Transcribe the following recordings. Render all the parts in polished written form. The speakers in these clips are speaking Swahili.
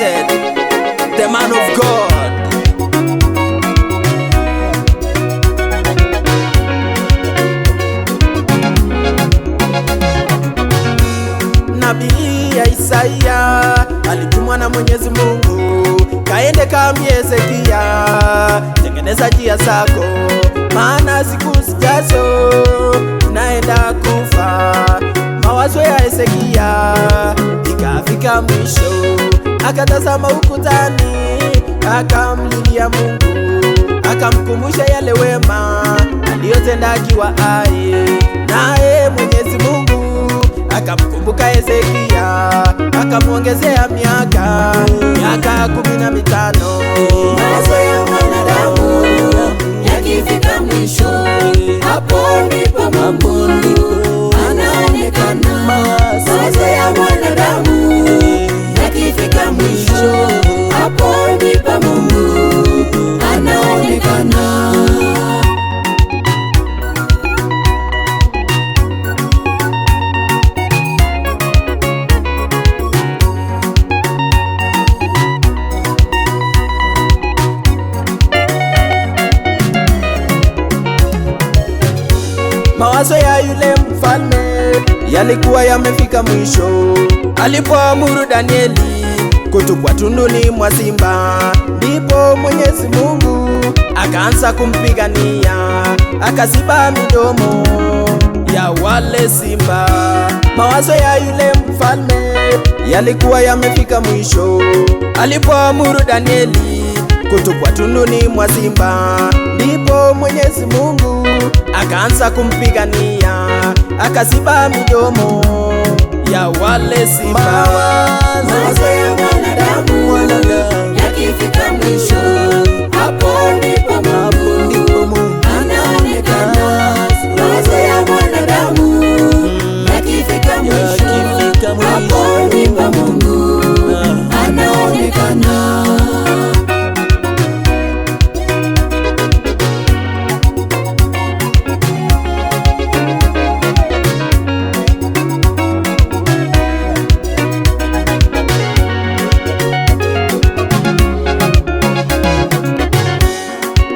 Blessed, the man of God. Nabii Isaya alitumwa na Mwenyezi Mungu, kaende kaambie Hezekia, tengeneza njia zako, maana siku zijazo unaenda kufa. Mawazo ya Hezekia ikafika mwisho, akatazama ukutani, akamlilia Mungu, akamkumbusha yale wema aliyotenda akiwa hai. Naye Mwenyezi Mungu akamkumbuka Hezekia, akamuongezea miaka 15. Mawazo ya mwanadamu yakifika mwisho, hapo ndipo Mungu anaonekana. Mawazo ya mwanadamu yakifika mwisho, hapo ndipo Mungu anaonekana. Mawazo ya yule mfalme yalikuwa yamefika mwisho, alipoamuru Danieli kutupwa tunduni mwa simba. Ndipo Mwenyezi Mungu akaanza kumpigania, akaziba midomo ya wale simba. Mawazo ya yule mfalme yalikuwa yamefika mwisho, alipoamuru Danieli kutupwa tunduni mwa simba. Ndipo Mwenyezi Mungu akaanza kumpigania, akaziba midomo ya wale simba. Mawazo ya mwanadamu yakifika mwisho, hapo ndipo Mungu anaonekana. Mawazo ya mwanadamu yakifika mwisho, hapo ndipo Mungu anaonekana.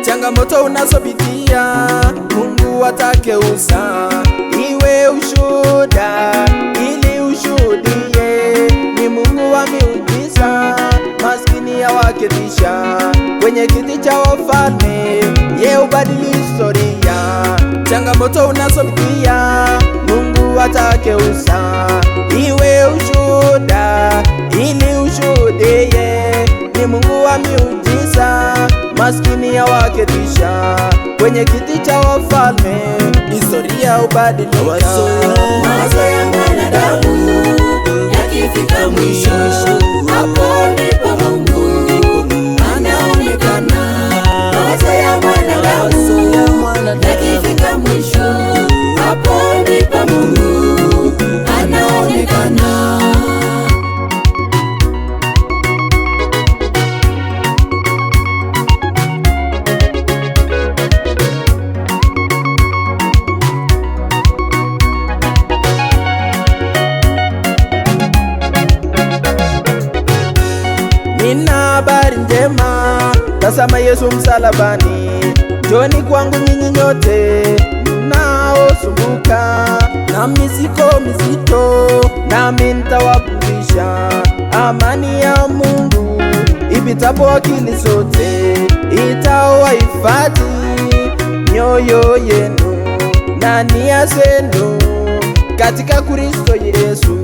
Changamoto unazopitia Mungu atakeuza iwe ushuhuda, ili ushuhudie ni Mungu wa miujiza. Maskini ya waketisha kwenye kiti cha wafalme, ye ubadili historia. Changamoto unazopitia Mungu atakeuza iwe ushuhuda, ili ushuhudie ni Mungu wa miujiza. Maskini ya waketisha kwenye kiti cha wafalme, historia ubadilika. Mawazo ya mwanadamu yakifika mwisho, hapo ndipo Mungu anaonekana. Mawazo ya mwanadamu yakifika mwisho, hapo ndipo Mungu anaonekana. Nina habari njema, tazama Yesu msalabani. Njoni kwangu nyinyi nyote mnaosumbuka na mizigo mizito, nami nitawapumzisha. Amani ya Mungu ipitapo akili zote itawahifadhi mioyo yenu na nia zenu katika Kristo Yesu.